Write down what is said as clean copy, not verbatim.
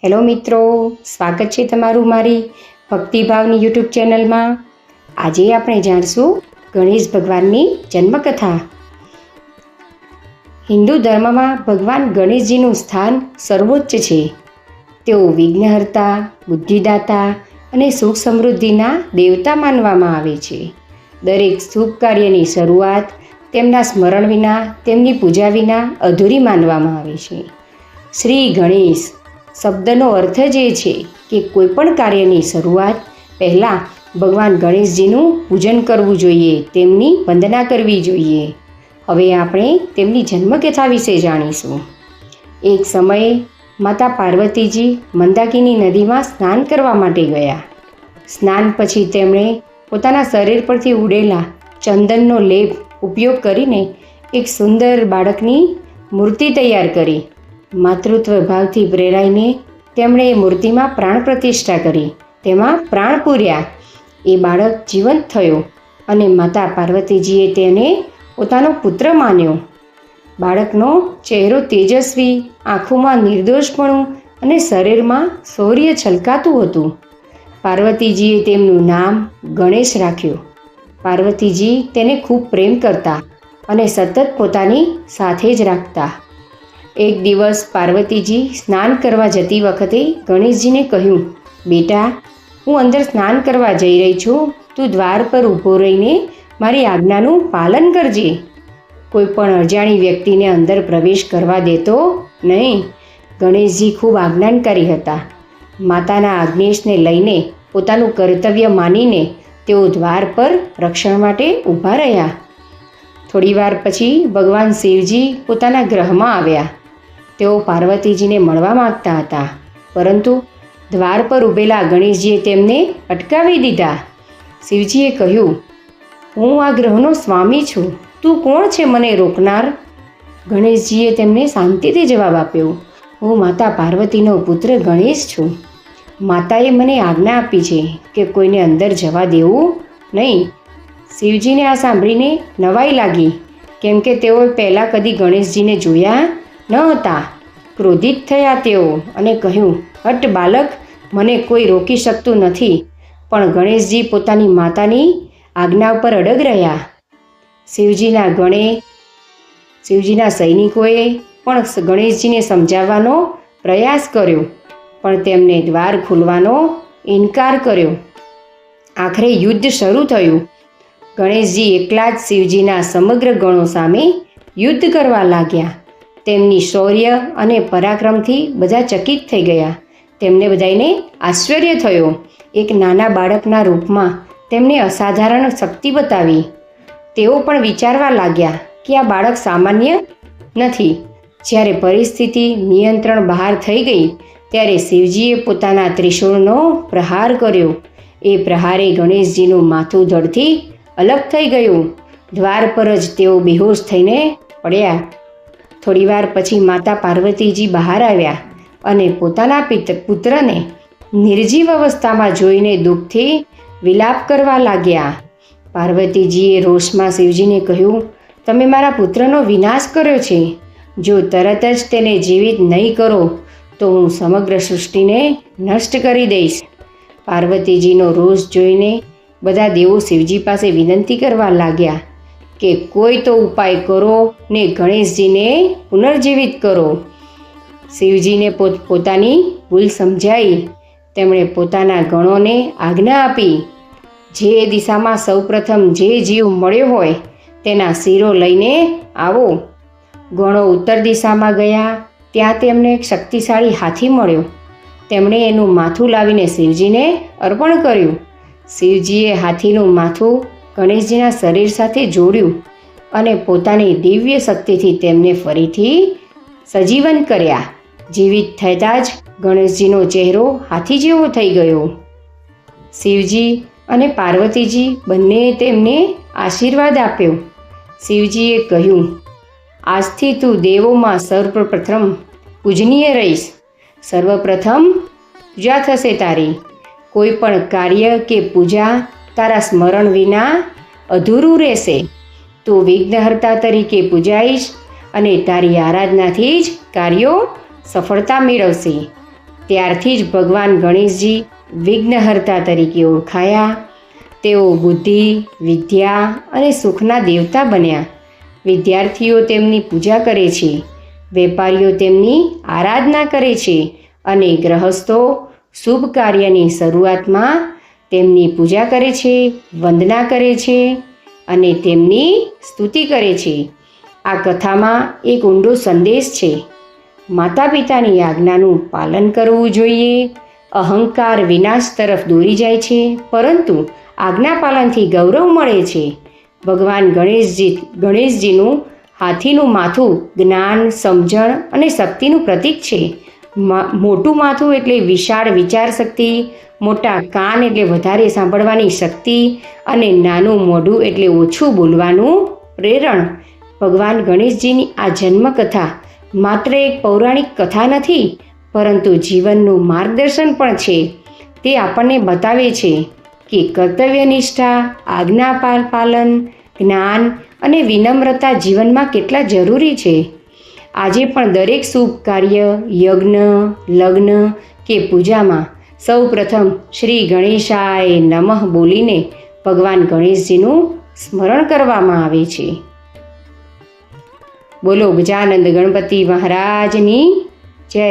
Hello મિત્રો, સ્વાગત છે તમારું મારી ભક્તિભાવની યુટ્યુબ ચેનલમાં. આજે આપણે જાણશું ગણેશ ભગવાનની જન્મકથા. હિન્દુ ધર્મમાં ભગવાન ગણેશજીનું સ્થાન સર્વોચ્ચ છે. તેઓ વિઘ્નહર્તા, બુદ્ધિદાતા અને સુખ સમૃદ્ધિના દેવતા માનવામાં આવે છે. દરેક શુભ કાર્યની શરૂઆત તેમના સ્મરણ વિના, તેમની પૂજા વિના અધૂરી માનવામાં આવે છે. શ્રી ગણેશ શબ્દનો અર્થ જ એ છે કે કોઈપણ કાર્યની શરૂઆત પહેલાં ભગવાન ગણેશજીનું પૂજન કરવું જોઈએ, તેમની વંદના કરવી જોઈએ. હવે આપણે તેમની જન્મકથા વિશે જાણીશું. એક સમયે માતા પાર્વતીજી મંદાકિની નદીમાં સ્નાન કરવા માટે ગયા. સ્નાન પછી તેમણે પોતાના શરીર પરથી ઉડેલા ચંદનનો લેપ ઉપયોગ કરીને એક સુંદર બાળકની મૂર્તિ તૈયાર કરી. માતૃત્વ ભાવથી પ્રેરાઈને તેમણે એ મૂર્તિમાં પ્રાણ પ્રતિષ્ઠા કરી, તેમાં પ્રાણ પૂર્યા. એ બાળક જીવંત થયો અને માતા પાર્વતીજીએ તેને પોતાનો પુત્ર માન્યો. બાળકનો ચહેરો તેજસ્વી, આંખોમાં નિર્દોષપણું અને શરીરમાં શૌર્ય છલકાતું હતું. પાર્વતીજીએ તેમનું નામ ગણેશ રાખ્યું. પાર્વતીજી તેને ખૂબ પ્રેમ કરતા અને સતત પોતાની સાથે જ રાખતા. એક દિવસ પાર્વતીજી સ્નાન કરવા જતી વખતે ગણેશજીને કહ્યું, બેટા, હું અંદર સ્નાન કરવા જઈ રહી છું. તું દ્વાર પર ઊભો રહીને મારી આજ્ઞાનું પાલન કરજે. કોઈ પણ અજાણી વ્યક્તિને અંદર પ્રવેશ કરવા દેતો નહીં. ગણેશજી ખૂબ આજ્ઞાનકારી હતા. માતાના આજ્ઞેશને લઈને પોતાનું કર્તવ્ય માનીને તેઓ દ્વાર પર રક્ષણ માટે ઊભા રહ્યા. થોડીવાર પછી ભગવાન શિવજી પોતાના ગ્રહમાં આવ્યા. તેઓ પાર્વતીજીને મળવા માગતા હતા, પરંતુ દ્વાર પર ઊભેલા ગણેશજીએ તેમને અટકાવી દીધા. શિવજીએ કહ્યું, હું આ ગ્રહનો સ્વામી છું, તું કોણ છે મને રોકનાર? ગણેશજીએ તેમને શાંતિથી જવાબ આપ્યો, હું માતા પાર્વતીનો પુત્ર ગણેશ છું. માતાએ મને આજ્ઞા આપી છે કે કોઈને અંદર જવા દેવું નહીં. શિવજીને આ સાંભળીને નવાઈ લાગી, કેમ કે તેઓ પહેલાં કદી ગણેશજીને જોયા ન હતા. ક્રોધિત થયા તેઓ અને કહ્યું, હટ બાલક, મને કોઈ રોકી શકતું નથી. પણ ગણેશજી પોતાની માતાની આજ્ઞા ઉપર અડગ રહ્યા. શિવજીના સૈનિકોએ પણ ગણેશજીને સમજાવવાનો પ્રયાસ કર્યો, પણ તેમને દ્વાર ખોલવાનો ઇનકાર કર્યો. આખરે યુદ્ધ શરૂ થયું. ગણેશજી એકલા જ શિવજીના સમગ્ર ગણો સામે યુદ્ધ કરવા લાગ્યા. તેમની શૌર્ય અને પરાક્રમથી બધા ચકિત થઈ ગયા. તેમને બધાને આશ્ચર્ય થયો. એક નાના બાળકના રૂપમાં તેમણે અસાધારણ શક્તિ બતાવી. તેઓ પણ વિચારવા લાગ્યા કે આ બાળક સામાન્ય નથી. જ્યારે પરિસ્થિતિ નિયંત્રણ બહાર થઈ ગઈ ત્યારે શિવજીએ પોતાના ત્રિશૂળનો પ્રહાર કર્યો. એ પ્રહારે ગણેશજીનું માથું ધડથી અલગ થઈ ગયું. દ્વાર પર જ તેઓ બેહોશ થઈને પડ્યા. થોડીવાર પછી માતા પાર્વતીજી બહાર આવ્યા અને પોતાના પુત્રને નિર્જીવ અવસ્થામાં જોઈને દુઃખથી વિલાપ કરવા લાગ્યા. પાર્વતીજીએ રોષમાં શિવજીને કહ્યું, તમે મારા પુત્રનો વિનાશ કર્યો છે. જો તરત જ તેને જીવિત નહીં કરો તો હું સમગ્ર સૃષ્ટિને નષ્ટ કરી દઈશ. પાર્વતીજીનો રોષ જોઈને બધા દેવો શિવજી પાસે વિનંતી કરવા લાગ્યા કે કોઈ તો ઉપાય કરો ને ગણેશજીને પુનર્જીવિત કરો. શિવજીને પોતાની ભૂલ સમજાઈ. તેમણે પોતાના ગણોને આજ્ઞા આપી, જે દિશામાં સૌપ્રથમ જે જીવ મળ્યો હોય તેના શિરો લઈને આવો. ગણો ઉત્તર દિશામાં ગયા. ત્યાં તેમને એક શક્તિશાળી હાથી મળ્યો. તેમણે એનું માથું લાવીને શિવજીને અર્પણ કર્યું. શિવજીએ હાથીનું માથું ગણેશજીના શરીર સાથે જોડ્યું અને પોતાની દિવ્ય શક્તિથી તેમને ફરીથી સજીવન કર્યા. જીવિત થતાં જ ગણેશજીનો ચહેરો હાથી જેવો થઈ ગયો. શિવજી અને પાર્વતીજી બંનેએ તેમને આશીર્વાદ આપ્યો. શિવજીએ કહ્યું, આજથી તું દેવોમાં સર્વપ્રથમ પૂજનીય રહીશ. સર્વપ્રથમ પૂજા થશે તારી. કોઈ પણ કાર્ય કે પૂજા તારા સ્મરણ વિના અધૂરું રહેશે. તું વિઘ્નહર્તા તરીકે પૂજાઈશ અને તારી આરાધનાથી જ કાર્યો સફળતા મેળવશે. ત્યારથી જ ભગવાન ગણેશજી વિઘ્નહર્તા તરીકે ઓળખાયા. તેઓ બુદ્ધિ, વિદ્યા અને સુખના દેવતા બન્યા. વિદ્યાર્થીઓ તેમની પૂજા કરે છે, વેપારીઓ તેમની આરાધના કરે છે અને ગૃહસ્થો શુભ કાર્યની શરૂઆતમાં તેમની પૂજા કરે છે, વંદના કરે છે અને તેમની સ્તુતિ કરે છે. આ કથામાં એક ઊંડો સંદેશ છે. માતા પિતાની આજ્ઞાનું પાલન કરવું જોઈએ. અહંકાર વિનાશ તરફ દોરી જાય છે, પરંતુ આજ્ઞા પાલનથી ગૌરવ મળે છે. ભગવાન ગણેશજીનું હાથીનું માથું જ્ઞાન, સમજણ અને શક્તિનું પ્રતીક છે. મોટું માથું એટલે વિશાળ વિચાર શક્તિ, મોટા કાન એટલે વધારે સાંભળવાની શક્તિ અને નાનું મોઢું એટલે ઓછું બોલવાનું પ્રેરણ. ભગવાન ગણેશજીની આ જન્મકથા માત્ર એક પૌરાણિક કથા નથી, પરંતુ જીવનનું માર્ગદર્શન પણ છે. તે આપણને બતાવે છે કે કર્તવ્યનિષ્ઠા, આજ્ઞા પાલન, જ્ઞાન અને વિનમ્રતા જીવનમાં કેટલા જરૂરી છે. આજે પણ દરેક શુભ કાર્ય, યજ્ઞ, લગ્ન કે પૂજામાં સૌ પ્રથમ શ્રી ગણેશાય નમઃ બોલીને ભગવાન ગણેશજીનું સ્મરણ કરવામાં આવે છે. બોલો ગજાનંદ ગણપતિ મહારાજની જય.